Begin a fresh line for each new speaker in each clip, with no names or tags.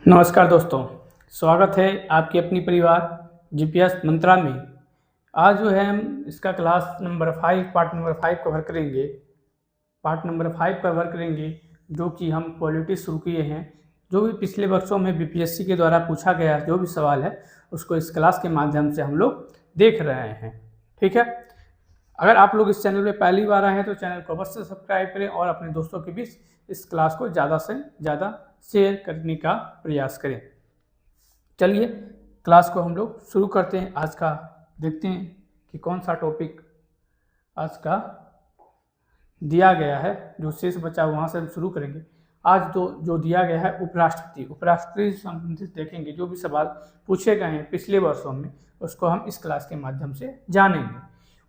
नमस्कार दोस्तों, स्वागत है आपके अपनी परिवार जीपीएस मंत्रा में। आज जो है हम इसका class number 5 part number 5 cover करेंगे। पार्ट नंबर 5 कवर करेंगे जो कि हम पॉलिटिक्स शुरू किए हैं। जो भी पिछले वर्षों में बीपीएससी के द्वारा पूछा गया जो भी सवाल है उसको इस क्लास के माध्यम से हम लोग देख रहे हैं। ठीक है, अगर आप लोग इस चैनल में पहली बार आए हैं तो चैनल को अवश्य सब्सक्राइब करें और अपने दोस्तों के बीच इस क्लास को ज़्यादा से ज़्यादा शेयर करने का प्रयास करें। चलिए क्लास को हम लोग शुरू करते हैं। आज का देखते हैं कि कौन सा टॉपिक आज का दिया गया है। जो शेष बचा वहाँ से हम शुरू करेंगे। आज तो जो दिया गया है उपराष्ट्रपति से संबंधित देखेंगे। जो भी सवाल पूछे गए हैं पिछले वर्षों में उसको हम इस क्लास के माध्यम से जानेंगे।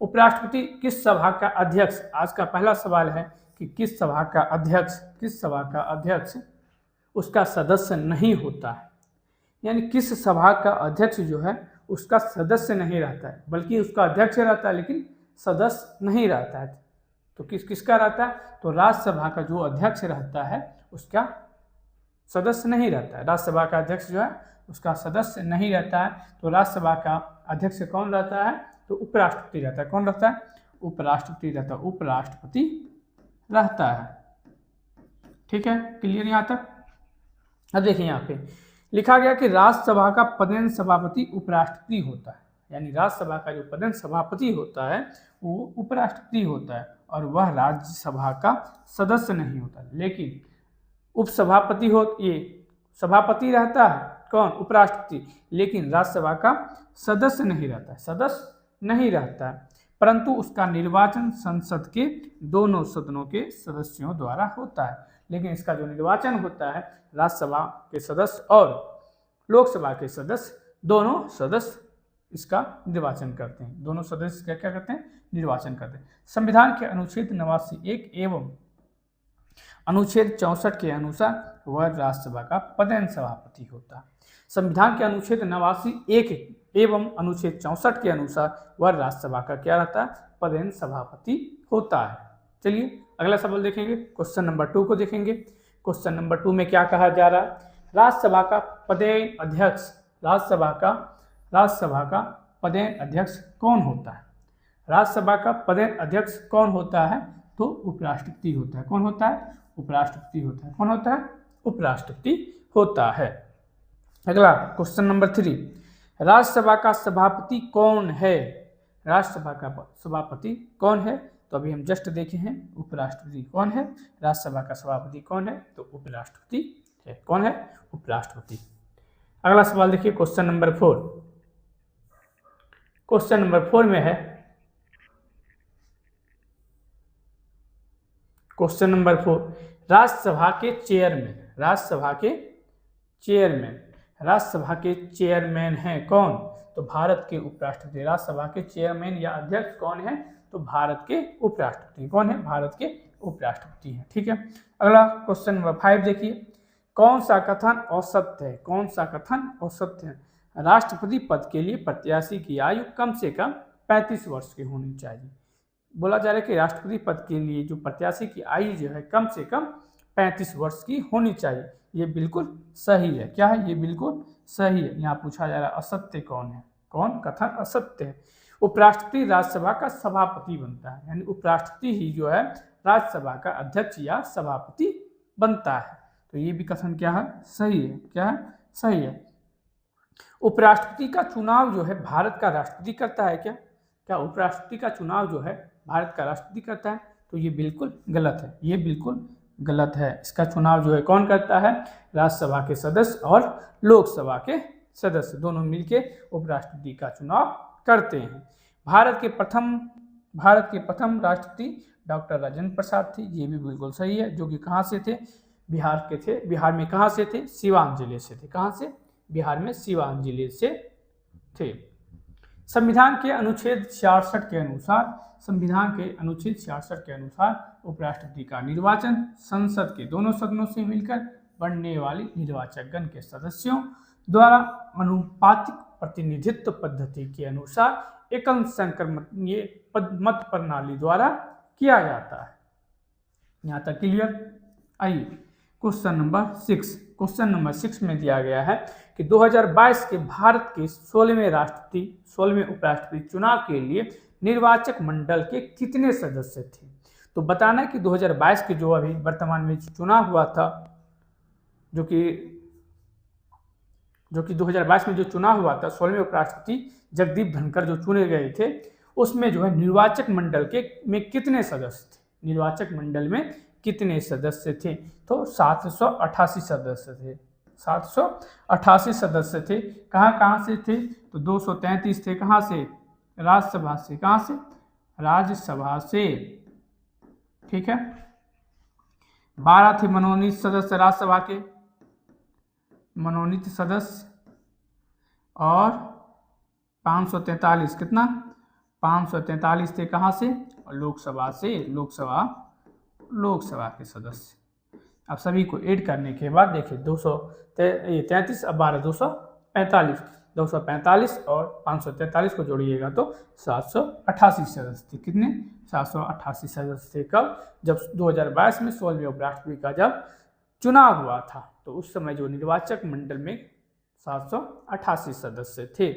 उपराष्ट्रपति किस सभा का अध्यक्ष, आज का पहला सवाल है कि किस सभा का अध्यक्ष उसका सदस्य नहीं होता है। यानी किस सभा का अध्यक्ष जो है उसका सदस्य नहीं रहता है, बल्कि उसका अध्यक्ष रहता है लेकिन सदस्य नहीं रहता है। तो किसका रहता है? तो राज्यसभा का जो अध्यक्ष रहता है उसका सदस्य नहीं रहता है। राज्यसभा का अध्यक्ष जो है उसका सदस्य नहीं रहता है। तो राज्यसभा का अध्यक्ष कौन रहता है? तो उपराष्ट्रपति रहता है। कौन रहता है? उपराष्ट्रपति रहता है। ठीक है, क्लियर यहाँ तक? अब देखिए यहाँ पे लिखा गया कि राज्यसभा का पदेन सभापति उपराष्ट्रपति होता है। यानी राज्यसभा का जो पदेन सभापति होता है वो उपराष्ट्रपति होता है और वह राज्यसभा का सदस्य नहीं होता। लेकिन उपसभापति ये सभापति रहता है कौन? उपराष्ट्रपति, लेकिन राज्यसभा का सदस्य नहीं रहता है। परंतु उसका निर्वाचन संसद के दोनों सदनों के सदस्यों द्वारा होता है। लेकिन इसका जो निर्वाचन होता है राज्यसभा के सदस्य और लोकसभा के सदस्य दोनों सदस्य इसका निर्वाचन करते हैं। दोनों सदस्य क्या करते हैं? निर्वाचन करते हैं। संविधान के अनुच्छेद 89(1) एवं अनुच्छेद 64 के अनुसार वह राज्यसभा का पदेन सभापति होता है। संविधान के अनुच्छेद 89(1) एवं अनुच्छेद 64 के अनुसार वह राज्यसभा का क्या रहता है? पदेन सभापति होता है। चलिए अगला सवाल देखेंगे। क्वेश्चन नंबर 2 को देखेंगे। क्वेश्चन नंबर 2 में क्या कहा जा रहा है? राज्यसभा का पदेन अध्यक्ष कौन होता है? राज्यसभा का पदेन अध्यक्ष कौन होता है? तो उपराष्ट्रपति होता है। कौन होता है? उपराष्ट्रपति होता है। कौन होता है? उपराष्ट्रपति होता है। अगला क्वेश्चन नंबर 3, राज्यसभा का सभापति कौन है? राज्यसभा का सभापति कौन है? तो अभी हम जस्ट देखे हैं उपराष्ट्रपति कौन है। राज्यसभा का सभापति कौन है? तो उपराष्ट्रपति है। कौन है? उपराष्ट्रपति। अगला सवाल देखिए क्वेश्चन नंबर 4। क्वेश्चन नंबर 4 में है क्वेश्चन नंबर 4, राज्यसभा के चेयरमैन हैं कौन? तो भारत के उपराष्ट्रपति। राज्यसभा के चेयरमैन या अध्यक्ष कौन है? तो भारत के उपराष्ट्रपति। कौन है? भारत के उपराष्ट्रपति हैं। ठीक है, अगला क्वेश्चन नंबर 5 देखिए। कौन सा कथन असत्य है? राष्ट्रपति पद के लिए प्रत्याशी की आयु कम से कम 35 वर्ष की होनी चाहिए। बोला जा रहा है कि राष्ट्रपति पद के लिए जो प्रत्याशी की आयु जो है कम से कम 35 वर्ष की होनी चाहिए। ये बिल्कुल सही है। क्या है? ये बिल्कुल सही है। यहाँ पूछा जा रहा है असत्य कौन है? कौन कथन असत्य है? उपराष्ट्रपति राज्यसभा का सभापति बनता है। यानी उपराष्ट्रपति ही जो है राज्यसभा का अध्यक्ष या सभापति बनता है। तो ये भी कथन क्या है? सही है। क्या है? सही है। उपराष्ट्रपति का चुनाव जो है भारत का राष्ट्रपति करता है क्या उपराष्ट्रपति का चुनाव जो है भारत का राष्ट्रपति करता है? तो ये बिल्कुल गलत है। ये बिल्कुल गलत है। इसका चुनाव जो है कौन करता है? राज्यसभा के सदस्य और लोकसभा के सदस्य दोनों मिलकर उपराष्ट्रपति का चुनाव करते हैं। भारत के प्रथम राष्ट्रपति डॉक्टर राजेंद्र प्रसाद थे। ये भी बिल्कुल सही है। जो कि कहाँ से थे? बिहार के थे। बिहार में कहाँ से थे? सीवान जिले से थे। कहाँ से? बिहार में सीवान जिले से थे। संविधान के अनुच्छेद 66 के अनुसार उपराष्ट्रपति का निर्वाचन संसद के दोनों सदनों से मिलकर बनने वाली निर्वाचकगण के सदस्यों द्वारा अनुपातिक प्रतिनिधित्व पद्धति के अनुसार एकल संक्रमणीय मत प्रणाली द्वारा किया जाता है। यहाँ तक क्लियर? आइए क्वेश्चन नंबर 6 में दिया गया है कि 2022 के भारत के 16वें उपराष्ट्रपति चुनाव के लिए निर्वाचक मंडल के कितने सदस्य थे। तो बताना है कि 2022 के जो अभी वर्तमान में चुनाव हुआ था, जो कि 2022 में जो चुनाव हुआ था, 16वें उपराष्ट्रपति जगदीप धनखड़ जो चुने गए थे, उसमें जो है निर्वाचक मंडल में कितने सदस्य थे, निर्वाचक मंडल में कितने सदस्य थे। तो 788 सदस्य थे, 788 सदस्य थे। कहाँ से थे, तो 233 थे कहाँ से, राज्यसभा से। कहाँ से, राज्यसभा से, ठीक है। 12 थे मनोनीत सदस्य राज्यसभा के, मनोनीत सदस्य, और 543 कितना, 543 थे कहाँ से, लोकसभा से, लोकसभा के सदस्य। अब सभी को ऐड करने के बाद देखिए 233 अब 12 245 और 543 को जोड़िएगा तो 788 सदस्य थे। कितने, 788 सदस्य थे। कब, जब 2022 में 16वें उपराष्ट्रपति का जब चुनाव हुआ था, तो उस समय जो निर्वाचक मंडल में 788 सदस्य थे।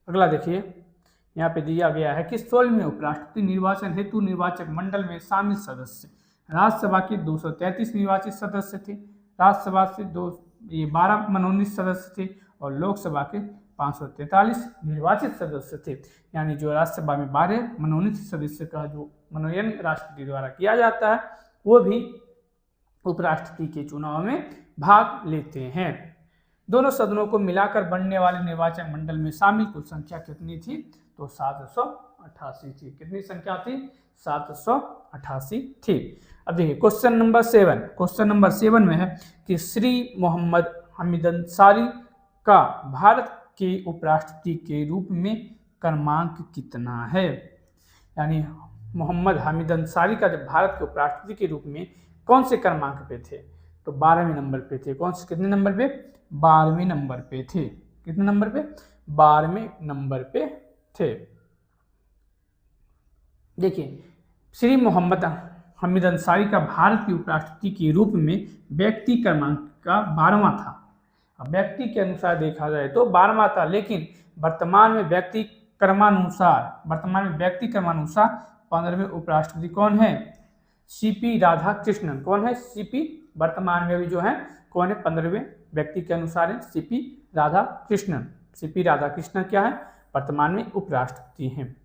अगला देखिए, यहाँ पे दिया गया है कि 16वें उपराष्ट्रपति निर्वाचन हेतु निर्वाचक मंडल में शामिल सदस्य राज्यसभा के 233 निर्वाचित सदस्य थे, राज्यसभा से 12 मनोनीत सदस्य थे, और लोकसभा के 543 निर्वाचित सदस्य थे। यानी जो राज्यसभा में 12 मनोनीत सदस्य का जो मनोनयन राष्ट्रपति द्वारा किया जाता है, वो भी उपराष्ट्रपति के चुनाव में भाग लेते हैं। दोनों सदनों को मिलाकर बनने वाले निर्वाचन मंडल में शामिल कुल संख्या कितनी थी, तो 788 थी। कितनी संख्या थी, 788 थी। अब देखिए क्वेश्चन नंबर 7 में है कि श्री मोहम्मद हामिद अंसारी का भारत के उपराष्ट्रपति के रूप में क्रमांक कितना है। यानी मोहम्मद हामिद अंसारी का जब भारत के उपराष्ट्रपति के रूप में कौन से क्रमांक पे थे, तो 12वें नंबर पे थे। कौन से, कितने नंबर पे, 12वें नंबर पे थे। कितने नंबर पे, 12वें नंबर पे थे। देखिए श्री मोहम्मद हामिद अंसारी का भारत के उपराष्ट्रपति के रूप में व्यक्ति क्रमांक का 12वां था। अब व्यक्ति के अनुसार देखा जाए तो 12वां था, लेकिन वर्तमान में व्यक्ति क्रमानुसार 15वें उपराष्ट्रपति कौन है, सीपी राधाकृष्णन। कौन है, सीपी, वर्तमान में भी जो है कौन है, 15वें व्यक्ति के अनुसार है सीपी राधाकृष्णन। सीपी राधाकृष्णन क्या है, वर्तमान में उपराष्ट्रपति हैं।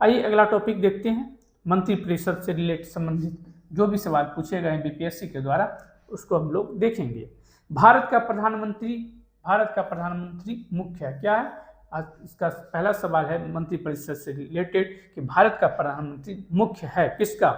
आइए अगला टॉपिक देखते हैं। मंत्रिपरिषद से रिलेटेड संबंधित जो भी सवाल पूछे गए बीपीएससी के द्वारा, उसको हम लोग देखेंगे। भारत का प्रधानमंत्री मुख्य है, क्या है। आज इसका पहला सवाल है मंत्रिपरिषद से रिलेटेड कि भारत का प्रधानमंत्री मुख्य है किसका,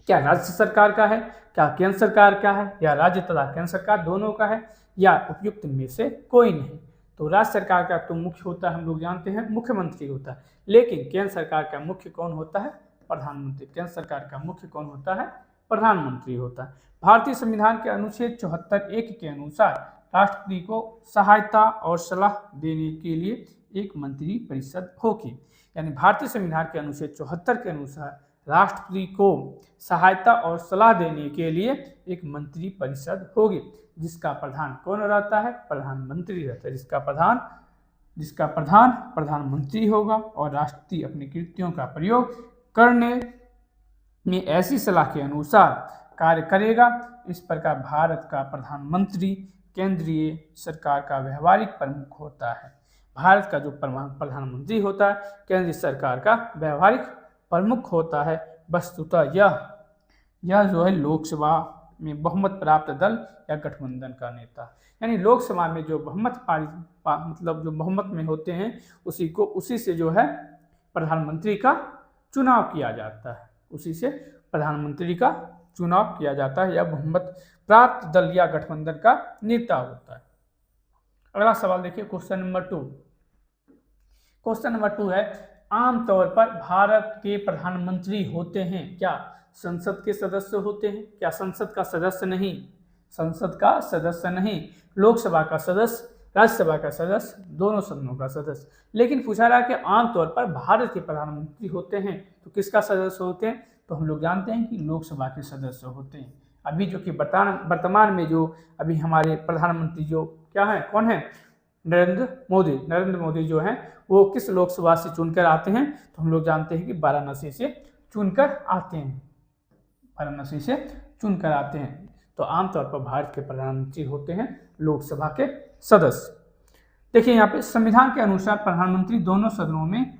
क्या राज्य सरकार का है, क्या केंद्र सरकार का है, या राज्य तथा केंद्र सरकार दोनों का है, या उपयुक्त में से कोई नहीं। तो राज्य सरकार का तो मुख्य होता है, हम लोग जानते हैं मुख्यमंत्री होता है, लेकिन केंद्र सरकार का मुख्य कौन होता है, प्रधानमंत्री। केंद्र सरकार का मुख्य कौन होता है, प्रधानमंत्री होता है। भारतीय संविधान के अनुच्छेद 74(1) के अनुसार राष्ट्रपति को सहायता और सलाह देने के लिए एक मंत्री परिषद होगी। यानी भारतीय संविधान के अनुच्छेद 74 के अनुसार राष्ट्रपति को सहायता और सलाह देने के लिए एक मंत्री परिषद होगी, जिसका प्रधान कौन रहता है, प्रधानमंत्री रहता है। जिसका प्रधान प्रधानमंत्री होगा, और राष्ट्रपति अपनी कृतियों का प्रयोग करने में ऐसी सलाह के अनुसार कार्य करेगा। इस प्रकार भारत का प्रधानमंत्री केंद्रीय सरकार का व्यवहारिक प्रमुख होता है। भारत का जो प्रधानमंत्री होता है केंद्रीय सरकार का व्यवहारिक प्रमुख होता है। वस्तुतः यह जो है लोकसभा में बहुमत प्राप्त दल या गठबंधन का नेता, यानी लोकसभा में जो बहुमत मतलब जो बहुमत में होते हैं उसी से जो है प्रधानमंत्री का चुनाव किया जाता है, उसी से प्रधानमंत्री का चुनाव किया जाता है, या बहुमत प्राप्त दल या गठबंधन का नेता होता है। अगला सवाल देखिए क्वेश्चन नंबर 2 है, आमतौर पर भारत के प्रधानमंत्री होते हैं क्या संसद के सदस्य होते हैं, क्या संसद का सदस्य नहीं, लोकसभा का सदस्य, राज्यसभा का सदस्य, दोनों सदनों का सदस्य। लेकिन पूछा रहा है कि आमतौर पर भारत के प्रधानमंत्री होते हैं तो किसका सदस्य होते हैं, तो हम लोग जानते हैं कि लोकसभा के सदस्य होते हैं। अभी जो कि वर्तमान में जो अभी हमारे प्रधानमंत्री जो क्या है, कौन है, नरेंद्र मोदी जो हैं वो किस लोकसभा से चुनकर आते हैं, तो हम लोग जानते हैं कि वाराणसी से चुनकर आते हैं, वाराणसी से चुनकर आते हैं। तो आमतौर पर भारत के प्रधानमंत्री होते हैं लोकसभा के सदस्य। देखिए यहाँ पे संविधान के अनुसार प्रधानमंत्री दोनों सदनों में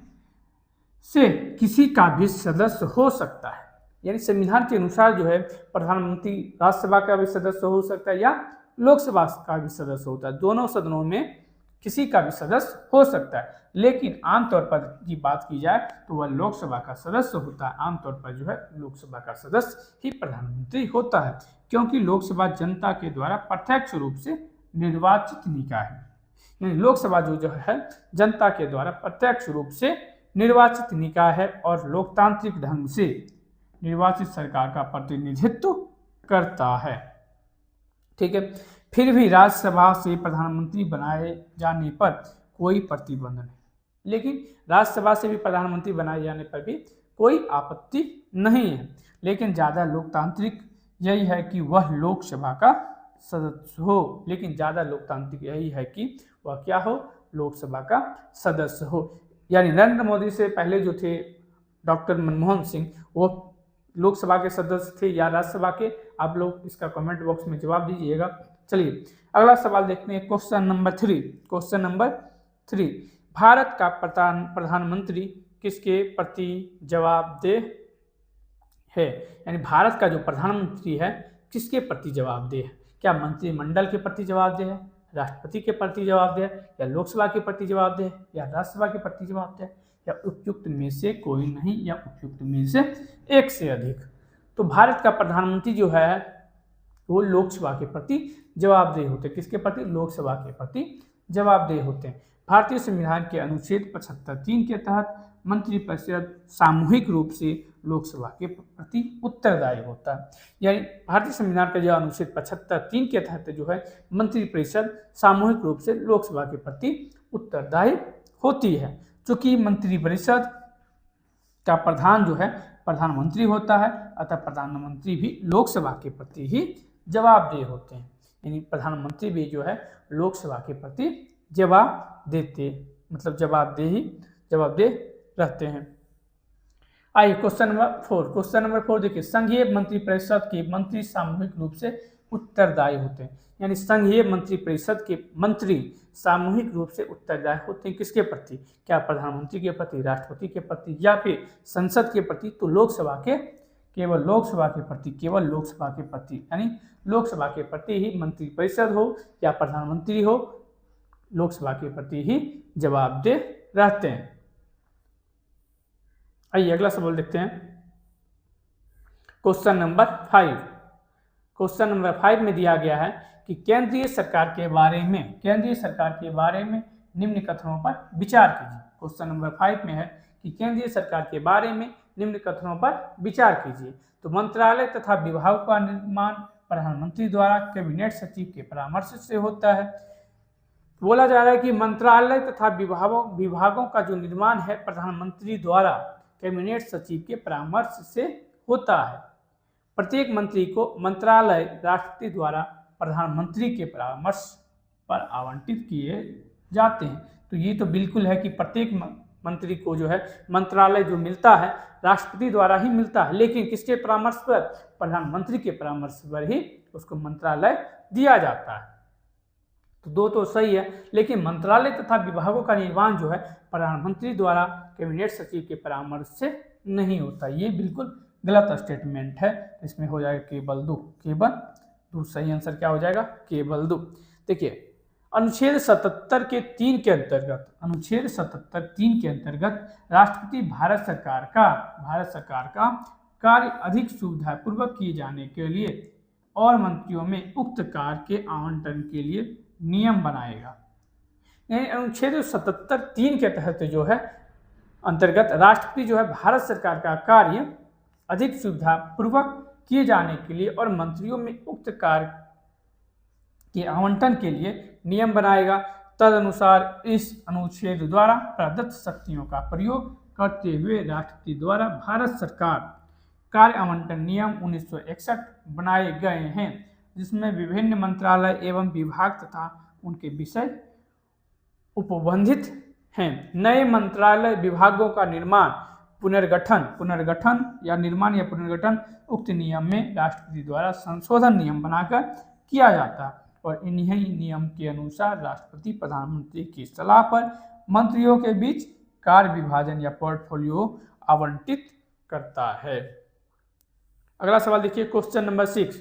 से किसी का भी सदस्य हो सकता है, यानी संविधान के अनुसार जो है प्रधानमंत्री राज्यसभा का भी सदस्य हो सकता है या लोकसभा का भी सदस्य होता है, दोनों सदनों में किसी का भी सदस्य हो सकता है। लेकिन आमतौर पर की बात की जाए तो वह लोकसभा का सदस्य होता है। आमतौर पर जो है लोकसभा का सदस्य ही प्रधानमंत्री होता है, क्योंकि लोकसभा जनता के द्वारा प्रत्यक्ष रूप से निर्वाचित निकाय है, यानी लोकसभा जो है जनता के द्वारा प्रत्यक्ष रूप से निर्वाचित निकाय है और लोकतांत्रिक ढंग से निर्वाचित सरकार का प्रतिनिधित्व करता है। ठीक है, फिर भी राज्यसभा से प्रधानमंत्री बनाए जाने पर कोई प्रतिबंध नहीं, लेकिन राज्यसभा से भी प्रधानमंत्री बनाए जाने पर भी कोई आपत्ति नहीं है। लेकिन ज़्यादा लोकतांत्रिक यही है कि वह लोकसभा का सदस्य हो, लेकिन ज़्यादा लोकतांत्रिक यही है कि वह क्या हो, लोकसभा का सदस्य हो। यानी नरेंद्र मोदी से पहले जो थे डॉक्टर मनमोहन सिंह, वो लोकसभा के सदस्य थे या राज्यसभा के, आप लोग इसका कमेंट बॉक्स में जवाब दीजिएगा। चलिए अगला सवाल देखते हैं, question number 3। Question number 3, Bharat का प्रधानमंत्री किसके प्रति जवाबदेह है, यानी भारत का जो प्रधानमंत्री है किसके प्रति जवाबदेह है? क्या मंत्रिमंडल के प्रति जवाबदेह है, राष्ट्रपति के प्रति जवाबदेह है, या लोकसभा के प्रति जवाबदेह है, या राज्यसभा के प्रति जवाबदेह है, या उपयुक्त में से कोई नहीं, या उपयुक्त में से एक से अधिक? तो भारत का प्रधानमंत्री जो है वो लोकसभा के प्रति जवाबदेह होते हैं। किसके प्रति? लोकसभा के प्रति जवाबदेह होते हैं। भारतीय संविधान के अनुच्छेद 75(3) के तहत मंत्रिपरिषद सामूहिक रूप से लोकसभा के प्रति उत्तरदायी होता है। यानी भारतीय संविधान का जो अनुच्छेद 75(3) के तहत जो है मंत्रिपरिषद सामूहिक रूप से लोकसभा के प्रति उत्तरदायी होती है। चूंकि मंत्रिपरिषद का प्रधान जो है प्रधानमंत्री होता है, अतः प्रधानमंत्री भी लोकसभा के प्रति ही जवाबदेह होते हैं। यानी प्रधानमंत्री भी जो है लोकसभा के प्रति जवाबदेह रहते हैं। आइए क्वेश्चन नंबर 4। क्वेश्चन नंबर 4 देखिए, संघीय मंत्रिपरिषद के मंत्री सामूहिक रूप से उत्तरदायी होते हैं। यानी संघीय मंत्रिपरिषद के मंत्री सामूहिक रूप से उत्तरदायी होते हैं किसके प्रति? क्या प्रधानमंत्री के प्रति, राष्ट्रपति के प्रति, या फिर संसद के प्रति? तो केवल लोकसभा के प्रति, यानी लोकसभा के प्रति ही मंत्रिपरिषद हो या प्रधानमंत्री हो, लोकसभा के प्रति ही जवाबदेह रहते हैं। आइए अगला सवाल देखते हैं, क्वेश्चन नंबर 5। क्वेश्चन नंबर 5 में दिया गया है कि केंद्रीय सरकार के बारे में निम्न कथनों पर विचार कीजिए। क्वेश्चन नंबर 5 में है कि केंद्रीय सरकार के बारे में निम्न कथनों पर विचार कीजिए। तो मंत्रालय तथा विभागों का निर्माण प्रधानमंत्री द्वारा कैबिनेट सचिव के परामर्श से होता है। बोला जा रहा है कि मंत्रालय तथा विभागों का जो निर्माण है प्रधानमंत्री द्वारा कैबिनेट सचिव के परामर्श से होता है। प्रत्येक मंत्री को मंत्रालय राष्ट्रपति द्वारा प्रधानमंत्री के परामर्श पर आवंटित किए जाते हैं। तो ये तो बिल्कुल है कि प्रत्येक मंत्री को जो है मंत्रालय जो मिलता है राष्ट्रपति द्वारा ही मिलता है, लेकिन किसके परामर्श पर? प्रधानमंत्री के परामर्श पर ही उसको मंत्रालय दिया जाता है। तो दो तो सही है, लेकिन मंत्रालय तथा विभागों का निर्माण जो है प्रधानमंत्री द्वारा कैबिनेट सचिव के परामर्श से नहीं होता। ये बिल्कुल गलत स्टेटमेंट है। इसमें हो जाएगा केवल दो। सही आंसर क्या हो जाएगा? केवल 2। देखिए अनुच्छेद 77 के 3 के अंतर्गत राष्ट्रपति भारत सरकार का कार्य अधिक सुविधापूर्वक किए जाने के लिए और मंत्रियों में उक्त कार्य के आवंटन के लिए नियम बनाएगा। यानी अनुच्छेद 77(3) के तहत जो है अंतर्गत राष्ट्रपति जो है भारत सरकार का कार्य अधिक सुविधापूर्वक किए जाने के लिए और मंत्रियों में उक्त कार्य के आवंटन के लिए नियम बनाएगा। तदनुसार इस अनुच्छेद द्वारा प्रदत्त शक्तियों का प्रयोग करते हुए राष्ट्रपति द्वारा भारत सरकार कार्य आवंटन नियम 1961 बनाए गए हैं, जिसमें विभिन्न मंत्रालय एवं विभाग तथा उनके विषय उपबंधित हैं। नए मंत्रालय विभागों का निर्माण पुनर्गठन या निर्माण या पुनर्गठन उक्त नियम में राष्ट्रपति द्वारा संशोधन नियम बनाकर किया जाता है और इन्हीं नियम के अनुसार राष्ट्रपति प्रधानमंत्री की सलाह पर मंत्रियों के बीच कार्य विभाजन या पोर्टफोलियो आवंटित करता है। अगला सवाल देखिए, क्वेश्चन नंबर 6।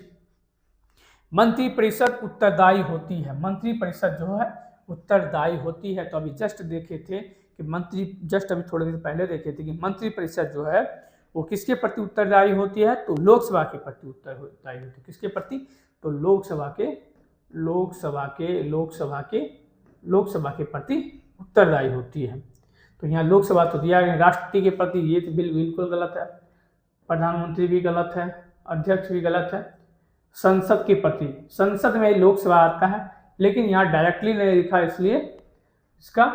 मंत्रिपरिषद उत्तरदायी होती है। मंत्रिपरिषद जो है उत्तरदायी होती है। तो अभी जस्ट देखे थे कि जस्ट अभी थोड़ी देर पहले देखे थे कि मंत्रिपरिषद जो है वो किसके प्रति उत्तरदायी होती है, तो लोकसभा के प्रति उत्तरदायी होती है। किसके प्रति, तो लोकसभा के प्रति उत्तरदायी होती है। तो यहाँ लोकसभा तो दिया गया, राष्ट्रपति के प्रति ये तो बिल्कुल गलत है, प्रधानमंत्री भी गलत है, अध्यक्ष भी गलत है। संसद के प्रति, संसद में लोकसभा आता है, लेकिन यहाँ डायरेक्टली नहीं लिखा, इसलिए इसका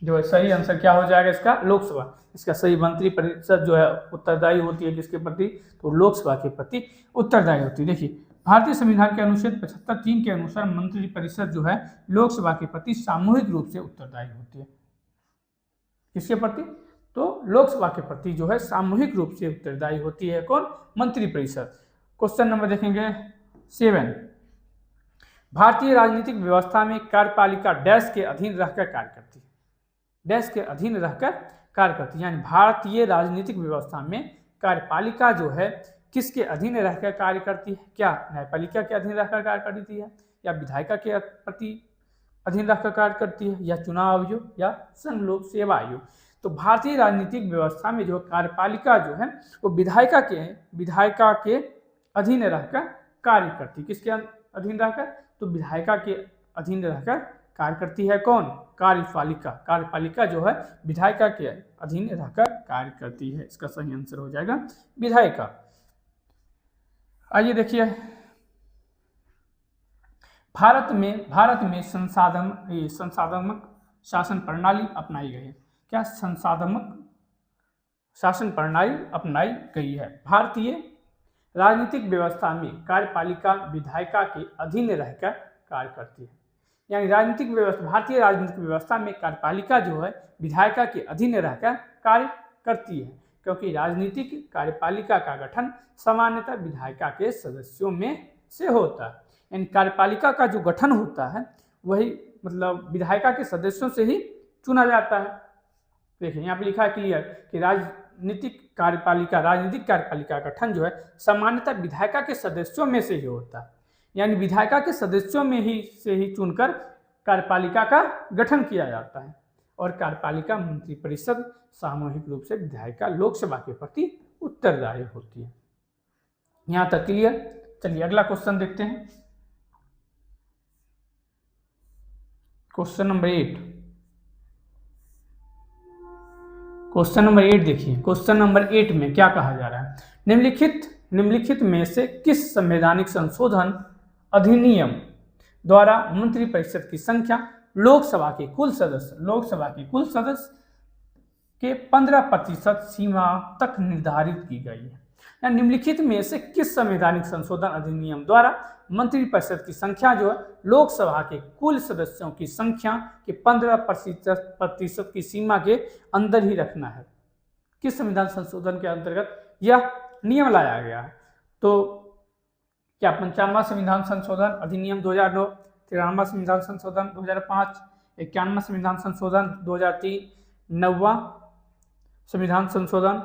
जो है सही आंसर क्या हो जाएगा, इसका लोकसभा। इसका सही मंत्रिपरिषद जो है उत्तरदायी होती है किसके प्रति, तो लोकसभा के प्रति उत्तरदायी होती है। देखिए, भारतीय संविधान के अनुच्छेद 75(3) के अनुसार मंत्रिपरिषद जो है लोकसभा के प्रति सामूहिक रूप से उत्तरदायी होती है। किसके प्रति, तो लोकसभा के प्रति जो है सामूहिक रूप से उत्तरदायी होती है कौन, मंत्रिपरिषद। क्वेश्चन नंबर देखेंगे 7। भारतीय राजनीतिक व्यवस्था में कार्यपालिका डैश के अधीन रहकर कार्य करती है। डैश के अधीन रहकर कार्य करती है, यानी भारतीय राजनीतिक व्यवस्था में कार्यपालिका जो है किसके अधीन रहकर कार्य करती है, क्या न्यायपालिका के अधीन रहकर कार्य करती है, या विधायिका के प्रति अधीन रहकर कार्य करती है, या चुनाव आयोग, या संघ लोक सेवा आयोग। तो भारतीय राजनीतिक व्यवस्था में जो कार्यपालिका जो है वो विधायिका के अधीन रहकर कार्य करती है। किसके अधीन रहकर, तो विधायिका के अधीन रहकर कार्य करती है कौन, कार्यपालिका। कार्यपालिका जो है विधायिका के अधीन रहकर कार्य करती है। इसका सही आंसर हो जाएगा विधायिका। आइए देखिए, भारत में संसाधनात्मक शासन प्रणाली अपनाई गई है। क्या संसाधनात्मक शासन प्रणाली अपनाई गई है। भारतीय राजनीतिक व्यवस्था में कार्यपालिका विधायिका के अधीन रहकर कार्य करती है, यानी भारतीय राजनीतिक व्यवस्था में कार्यपालिका जो है विधायिका के अधीन रहकर कार्य करती है, क्योंकि राजनीतिक कार्यपालिका का गठन सामान्यतः विधायिका के सदस्यों में से होता है। यानी कार्यपालिका का जो गठन होता है वही मतलब विधायिका के सदस्यों से ही चुना जाता है। देखिए यहाँ पे लिखा है क्लियर कि राजनीतिक कार्यपालिका का गठन जो है सामान्यतः विधायिका के सदस्यों में से ही होता है, यानी विधायिका के सदस्यों में से ही चुनकर कार्यपालिका का गठन किया जाता है। और कार्यपालिका मंत्रिपरिषद सामूहिक रूप से विधायिका लोकसभा के प्रति उत्तरदायी होती है। यहाँ तक क्लियर। चलिए अगला क्वेश्चन देखते हैं, क्वेश्चन नंबर 8। क्वेश्चन नंबर 8 देखिए, क्वेश्चन नंबर 8 में क्या कहा जा रहा है, निम्नलिखित में से किस संवैधानिक संशोधन अधिनियम द्वारा मंत्रिपरिषद की संख्या लोकसभा के कुल सदस्य के 15% सीमा तक निर्धारित की गई है। निम्नलिखित में से किस संवैधानिक संशोधन अधिनियम द्वारा मंत्रिपरिषद की संख्या जो है लोकसभा के कुल सदस्यों की संख्या के 15% की सीमा के अंदर ही रखना है। किस संविधान संशोधन के अंतर्गत यह नियम लाया गया है, तो क्या 55वां संविधान संशोधन अधिनियम 2009, 93वां संविधान संशोधन 2005, 91वां संविधान संशोधन 2003, 9वां संविधान संशोधन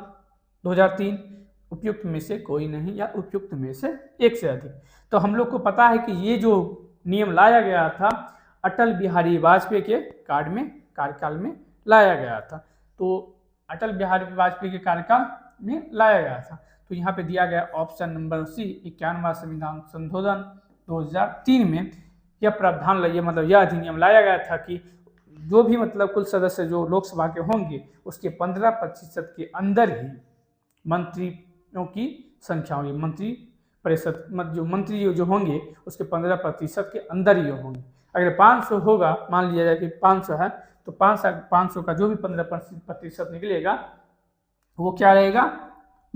2003, उपयुक्त में से कोई नहीं या उपयुक्त में से एक से अधिक। तो हम लोग को पता है कि ये जो नियम लाया गया था अटल बिहारी वाजपेयी के कार्यकाल में लाया गया था। तो अटल बिहारी वाजपेयी के कार्यकाल में लाया गया था। तो यहाँ पे दिया गया ऑप्शन नंबर सी, 51वां संविधान संशोधन 2003 में यह प्रावधान यह अधिनियम लाया गया था कि जो भी कुल सदस्य जो लोकसभा के होंगे उसके 15% के अंदर ही मंत्रियों की संख्या होगी। मंत्री जो होंगे उसके 15% के अंदर ही होंगे। अगर 500 होगा, मान लिया जाए कि 500 है, तो 500 का जो भी 15% निकलेगा वो क्या रहेगा,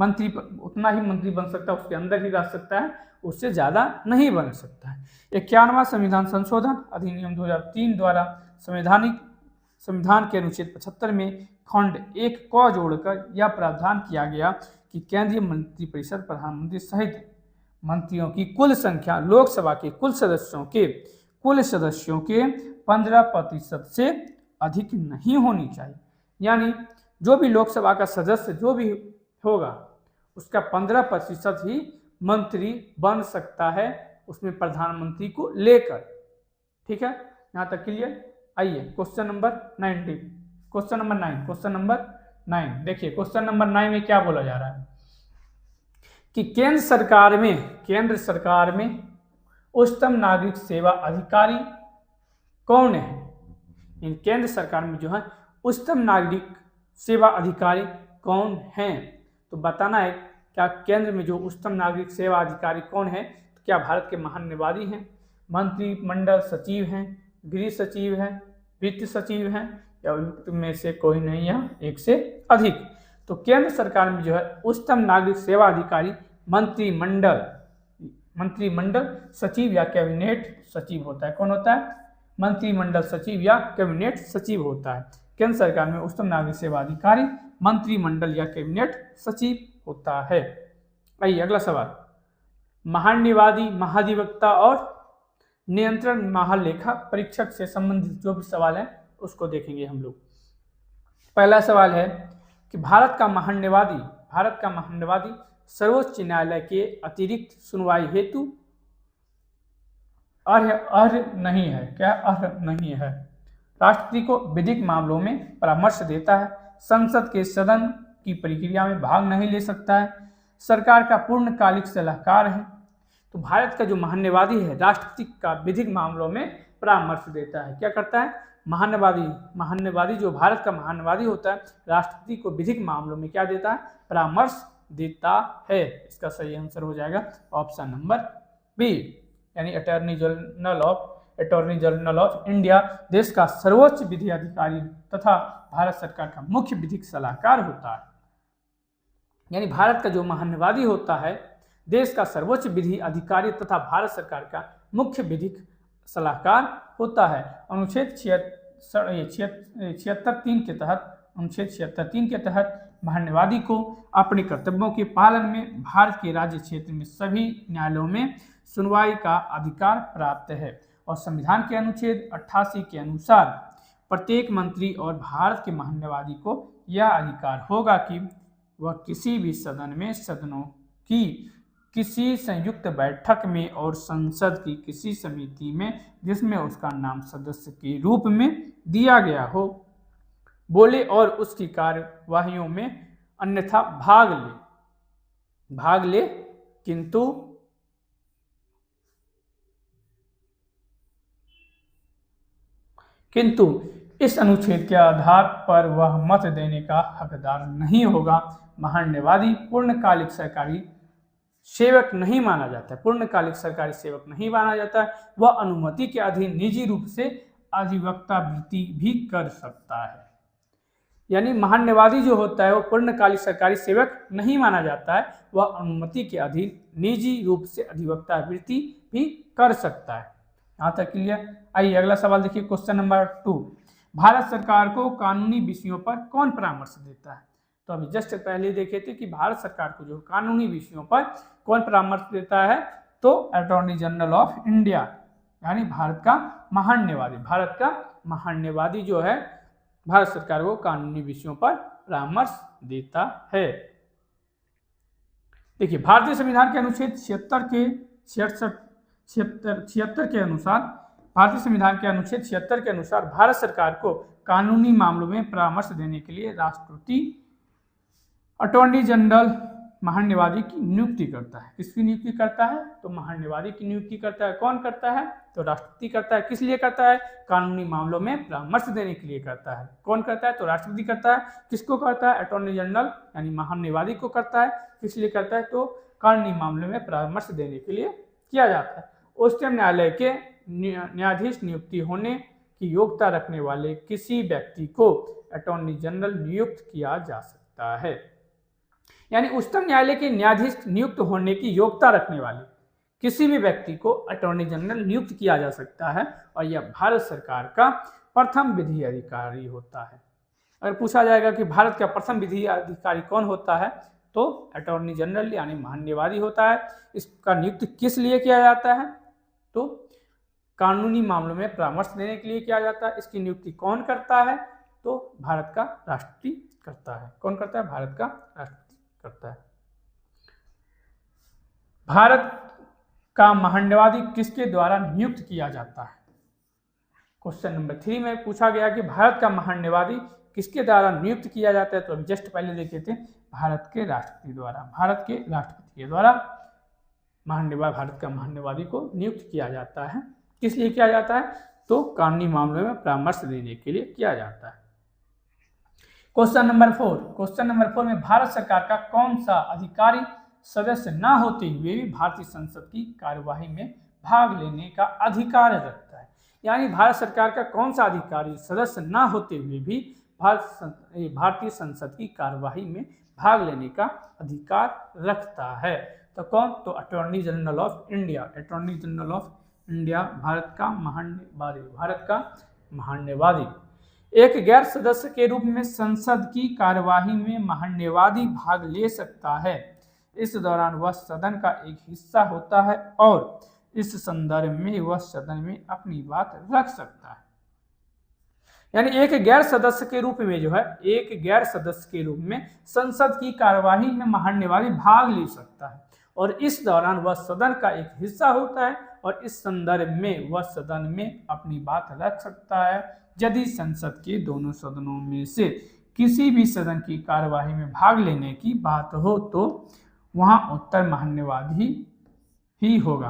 मंत्री उतना ही मंत्री बन सकता है, उसके अंदर ही रह सकता है, उससे ज़्यादा नहीं बन सकता है। 51वां संविधान संशोधन अधिनियम 2003 द्वारा संविधान के अनुच्छेद 75 में खंड 1 को जोड़कर यह प्रावधान किया गया कि केंद्रीय मंत्रिपरिषद प्रधानमंत्री सहित मंत्रियों की कुल संख्या लोकसभा के कुल सदस्यों के 15% से अधिक नहीं होनी चाहिए। यानी जो भी लोकसभा का सदस्य जो भी होगा उसका 15% ही मंत्री बन सकता है, उसमें प्रधानमंत्री को लेकर। ठीक है, यहाँ तक क्लियर। आइए क्वेश्चन नंबर 9 देखिए। क्वेश्चन नंबर 9 में क्या बोला जा रहा है कि केंद्र सरकार में उच्चतम नागरिक सेवा अधिकारी कौन है। इन केंद्र सरकार में जो है उच्चतम नागरिक सेवा अधिकारी कौन हैं, तो बताना है क्या केंद्र में जो उच्चतम नागरिक सेवा अधिकारी कौन है। तो क्या भारत के महान्यायवादी हैं, मंत्रिमंडल सचिव हैं, गृह सचिव हैं, वित्त सचिव हैं, या उक्त में से कोई नहीं है, एक से अधिक। तो केंद्र सरकार में जो है उच्चतम नागरिक सेवा अधिकारी मंत्रिमंडल सचिव या कैबिनेट सचिव होता है। कौन होता है? मंत्रिमंडल सचिव या कैबिनेट सचिव होता है। केंद्र सरकार में उच्चतम नागरिक सेवा अधिकारी मंत्रिमंडल या कैबिनेट सचिव होता है। आइए अगला सवाल। महान्यायवादी, महाधिवक्ता और नियंत्रण महालेखा परीक्षक से संबंधित जो भी सवाल है उसको देखेंगे हम लोग। पहला सवाल है कि भारत का महान्यायवादी सर्वोच्च न्यायालय के अतिरिक्त सुनवाई हेतु अर्ह नहीं है। क्या अर्ह नहीं है? राष्ट्रपति को विधिक मामलों में परामर्श देता है, संसद के सदन की प्रक्रिया में भाग नहीं ले सकता है, सरकार का पूर्णकालिक सलाहकार है। तो भारत का जो महान्यायवादी है राष्ट्रपति का विधिक मामलों में परामर्श देता है। क्या करता है? महान्यायवादी जो भारत का महान्यायवादी होता है राष्ट्रपति को विधिक मामलों में क्या देता है? परामर्श देता है। इसका सही आंसर हो जाएगा ऑप्शन नंबर बी, यानी अटॉर्नी जनरल ऑफ इंडिया देश का सर्वोच्च विधि अधिकारी तथा भारत सरकार का मुख्य विधिक सलाहकार होता है। यानी भारत का जो महान्यायवादी होता है देश का सर्वोच्च विधि अधिकारी तथा भारत सरकार का मुख्य विधिक सलाहकार होता है। अनुच्छेद 76(3) के तहत महान्यायवादी को अपने कर्तव्यों के पालन में भारत के राज्य क्षेत्र में सभी न्यायालयों में सुनवाई का अधिकार प्राप्त है। और संविधान के अनुच्छेद 88 के अनुसार प्रत्येक मंत्री और भारत के महान्यायवादी को यह अधिकार होगा कि वह किसी भी सदनों की किसी संयुक्त बैठक में और संसद की किसी समिति में जिसमें उसका नाम सदस्य के रूप में दिया गया हो बोले और उसकी कार्यवाहियों में अन्यथा भाग ले किंतु इस अनुच्छेद के आधार पर वह मत देने का हकदार नहीं होगा। महान्यायवादी पूर्णकालिक सरकारी सेवक नहीं माना जाता है। वह अनुमति के अधीन निजी रूप से अधिवक्ता वृत्ति भी कर सकता है। यानी महान्यायवादी जो होता है वो पूर्णकालिक सरकारी सेवक नहीं माना जाता है, वह अनुमति के अधीन निजी रूप से अधिवक्ता वृत्ति भी कर सकता है। यहाँ तक क्लियर। आइए अगला सवाल देखिए। क्वेश्चन नंबर 2, भारत सरकार को कानूनी विषयों पर कौन परामर्श देता है। तो अभी जस्ट पहले देखे थे कि भारत सरकार को जो कानूनी विषयों पर कौन परामर्श देता है, तो अटॉर्नी जनरल ऑफ इंडिया यानी भारत का महान्यायवादी जो है भारत सरकार को कानूनी विषयों पर परामर्श देता है। देखिए भारतीय संविधान के अनुच्छेद 76 के अनुसार भारत सरकार को कानूनी मामलों में परामर्श देने के लिए राष्ट्रपति अटॉर्नी जनरल महान्यायवादी की नियुक्ति करता है। किसकी नियुक्ति करता है? तो महान्यायवादी की नियुक्ति करता है। कौन करता है? तो राष्ट्रपति करता है। किस लिए करता है? कानूनी मामलों में परामर्श देने के लिए करता है। कौन करता है? तो राष्ट्रपति करता है। किसको करता है? अटॉर्नी जनरल यानी महान्यायवादी को करता है। किस लिए करता है? तो कानूनी मामलों में परामर्श देने के लिए किया जाता है। उच्चतम न्यायालय के न्यायाधीश नियुक्ति होने की योग्यता रखने वाले किसी व्यक्ति को अटॉर्नी जनरल नियुक्त किया जा सकता है। यानी उच्चतम न्यायालय के न्यायाधीश नियुक्त होने की योग्यता रखने वाले किसी भी व्यक्ति को अटॉर्नी जनरल नियुक्त किया जा सकता है और यह भारत सरकार का प्रथम विधि अधिकारी होता है। अगर पूछा जाएगा कि भारत का प्रथम विधि अधिकारी कौन होता है, तो अटॉर्नी जनरल यानी महान्यायवादी होता है। इसका नियुक्त किस लिए किया जाता है, तो कानूनी मामलों में परामर्श देने के लिए किया जाता है। इसकी नियुक्ति कौन करता है, तो भारत का राष्ट्रपति करता है। कौन करता है, भारत का राष्ट्रपति करता है। भारत का महान्यायवादी किसके द्वारा नियुक्त किया जाता है। क्वेश्चन नंबर 3 में पूछा गया कि भारत का महान्यायवादी किसके द्वारा नियुक्त किया जाता है, तो अभी जस्ट पहले देखे थे भारत के राष्ट्रपति द्वारा। भारत के राष्ट्रपति के द्वारा भारत का महान्यायवादी को नियुक्त किया जाता है। किस लिए किया जाता है, तो कानूनी मामलों में परामर्श देने के लिए किया जाता है। क्वेश्चन नंबर 4 में भारत सरकार का कौन सा अधिकारी सदस्य न होते हुए भी भारतीय संसद की कार्यवाही में भाग लेने का अधिकार रखता है। यानी भारत सरकार का कौन सा अधिकारी सदस्य न होते हुए भी भारतीय संसद की कार्यवाही में भाग लेने का अधिकार रखता है, तो कौन, तो attorney general of India. Attorney general of India Bharat का महान्यायवादी। एक गैर सदस्य के रूप में संसद की कार्यवाही में महान्यायवादी भाग ले सकता है। इस दौरान वह सदन का एक हिस्सा होता है और इस संदर्भ में वह सदन में अपनी बात रख सकता है। यानी एक गैर सदस्य के रूप में संसद की कार्यवाही में महान्यायवादी भाग ले सकता है और इस दौरान वह सदन का एक हिस्सा होता है और इस संदर्भ में वह सदन में अपनी बात रख सकता है। यदि संसद के दोनों सदनों में से किसी भी सदन की कार्यवाही में भाग लेने की बात हो तो वहां उत्तर महान्यायवादी ही होगा।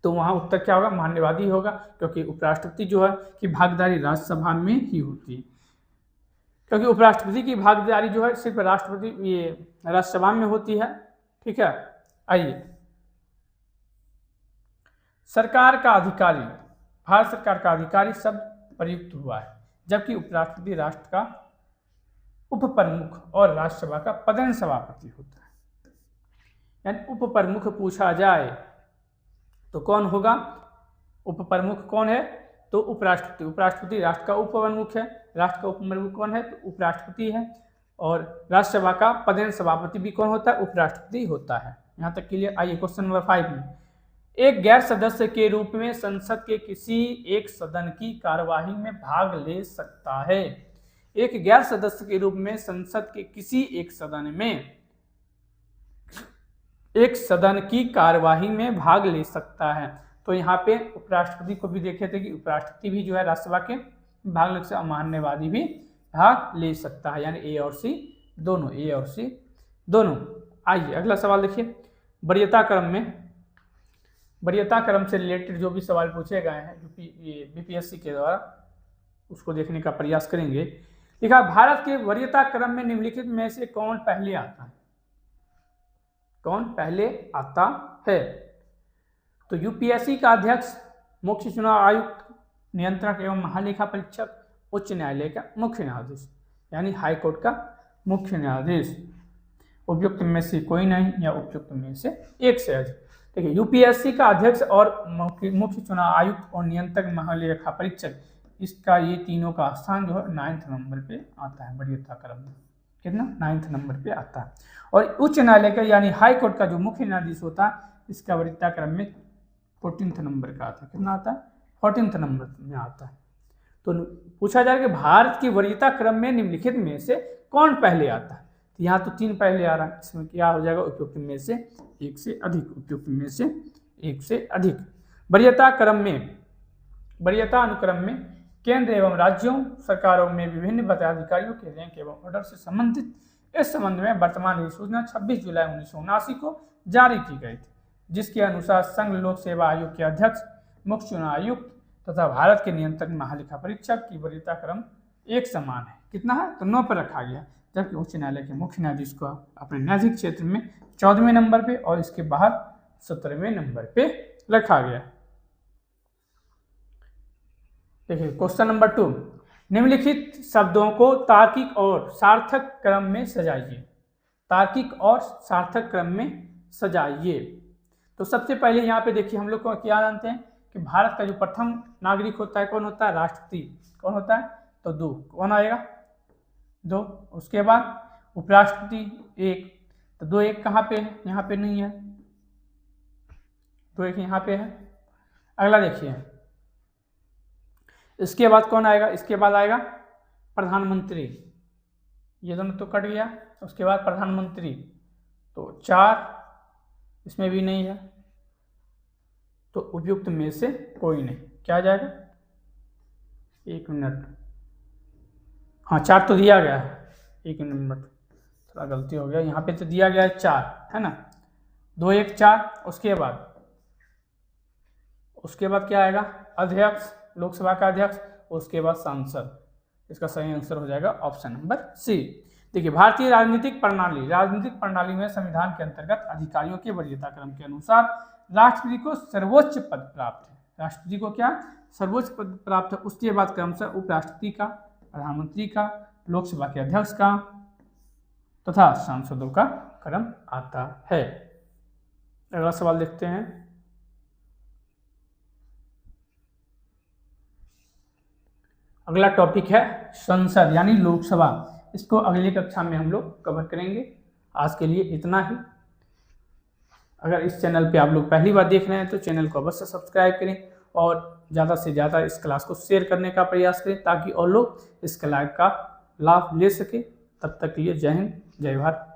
वहां उत्तर क्या होगा, महान्यायवादी होगा, क्योंकि उपराष्ट्रपति जो है की भागीदारी राज्यसभा में ही होती है। क्योंकि उपराष्ट्रपति की भागीदारी जो है सिर्फ राज्यसभा में होती है। ठीक है, आइए सरकार का अधिकारी, भारत सरकार का अधिकारी शब्द प्रयुक्त हुआ है, जबकि उपराष्ट्रपति राष्ट्र का उप प्रमुख और राज्यसभा का पदेन सभापति होता है। यानी उप प्रमुख पूछा जाए तो कौन होगा, उप प्रमुख कौन है, तो उपराष्ट्रपति। उपराष्ट्रपति राष्ट्र का उप प्रमुख है। राष्ट्र का उप प्रमुख कौन है, तो उपराष्ट्रपति है। और राज्यसभा का पदेन सभापति भी कौन होता है, उपराष्ट्रपति होता है। यहाँ तक क्लियर। आइए क्वेश्चन नंबर 5 में, एक गैर सदस्य के रूप में संसद के किसी एक सदन की कार्यवाही में भाग ले सकता है। एक गैर सदस्य के रूप में संसद के किसी एक सदन की कार्यवाही में भाग ले सकता है। तो यहाँ पे उपराष्ट्रपति को भी देखे थे कि उपराष्ट्रपति भी जो है राज्यसभा के भाग ले सकता है, महान्यायवादी भी भाग ले सकता है। यानी ए और सी दोनों। आइए अगला सवाल देखिए, वरीयता क्रम से रिलेटेड जो भी सवाल पूछे गए हैं बीपीएससी के द्वारा, उसको देखने का प्रयास करेंगे। लिखा, भारत के वरीयता क्रम में निम्नलिखित में से कौन पहले आता है। कौन पहले आता है, तो यूपीएससी का अध्यक्ष, मुख्य चुनाव आयुक्त, नियंत्रक एवं महालेखा परीक्षक, उच्च न्यायालय का मुख्य न्यायाधीश, यानी हाईकोर्ट का मुख्य न्यायाधीश। उपयुक्त में से कोई नहीं या उपयुक्त में से एक से अधिक। देखिए, यूपीएससी का अध्यक्ष और मुख्य चुनाव आयुक्त और नियंत्रक महालेखा परीक्षक, इसका ये तीनों का स्थान जो है 9th नंबर पे आता है वरीयता क्रम में। कितना, 9th नंबर पे आता है। और उच्च न्यायालय का यानी हाई कोर्ट का जो मुख्य न्यायाधीश होता है, इसका वरीयता क्रम में 14th नंबर का आता है। कितना आता है, 14th नंबर में आता है। तो पूछा जाएगा कि भारत की वरीयता क्रम में निम्नलिखित में से कौन पहले आता है। तो यहाँ तो 3 पहले आ रहा है, इसमें क्या हो जाएगा, उपयुक्त में से एक से अधिक। उपयुक्त में से एक से अधिक। वरीयता क्रम में, वरीयता अनुक्रम में केंद्र एवं राज्यों सरकारों में विभिन्न पदाधिकारियों के रैंक एवं ऑर्डर से संबंधित इस संबंध में वर्तमान अधिसूचना 26 जुलाई 1979 को जारी की गई थी, जिसके अनुसार संघ लोक सेवा आयोग के अध्यक्ष, मुख्य चुनाव आयुक्त तथा भारत के नियंत्रक महालेखा परीक्षक की वरीयता क्रम एक समान है। कितना है, तो 9 पर रखा गया, जबकि उच्च न्यायालय के मुख्य न्यायाधीश को अपने न्यायिक क्षेत्र में 14वें नंबर पे और इसके बाहर 17वें नंबर पे रखा गया। देखिए क्वेश्चन नंबर 2, निम्नलिखित शब्दों को तार्किक और सार्थक क्रम में सजाइए। तार्किक और सार्थक क्रम में सजाइए। तो सबसे पहले यहाँ पे देखिए हम लोग को क्या जानते हैं कि भारत का जो प्रथम नागरिक होता है कौन होता है, राष्ट्रपति। कौन होता है, तो 2, कौन आएगा, 2। उसके बाद उपराष्ट्रपति 1, तो 2 1 कहाँ पे है, यहाँ पे नहीं है, 2 1 यहाँ पे है। अगला देखिए, इसके बाद कौन आएगा, इसके बाद आएगा प्रधानमंत्री, ये दोनों तो कट गया। उसके बाद प्रधानमंत्री, तो 4, इसमें भी नहीं है, तो उपयुक्त में से कोई नहीं, क्या आ जाएगा, 1 मिनट, हाँ 4 तो दिया गया है, 1 मिनट थोड़ा गलती हो गया, यहाँ पे तो दिया गया है 4, है ना, 2 1 4। उसके बाद क्या आएगा, अध्यक्ष, लोकसभा का अध्यक्ष, उसके बाद सांसद। इसका सही आंसर हो जाएगा ऑप्शन नंबर सी। देखिए, भारतीय राजनीतिक प्रणाली में संविधान के अंतर्गत अधिकारियों के वरीयता क्रम के अनुसार राष्ट्रपति को सर्वोच्च पद प्राप्त है। राष्ट्रपति को क्या, सर्वोच्च पद प्राप्त है। उसके बाद क्रमशः उपराष्ट्रपति का, प्रधानमंत्री का, लोकसभा के अध्यक्ष का तथा सांसदों का क्रम आता है। अगला सवाल देखते हैं। अगला टॉपिक है संसद यानी लोकसभा। इसको अगली कक्षा में हम लोग कवर करेंगे। आज के लिए इतना ही। अगर इस चैनल पे आप लोग पहली बार देख रहे हैं तो चैनल को अवश्य सब्सक्राइब करें और ज़्यादा से ज़्यादा इस क्लास को शेयर करने का प्रयास करें ताकि और लोग इस क्लास का लाभ ले सके। तब तक के लिए जय हिंद, जय भारत।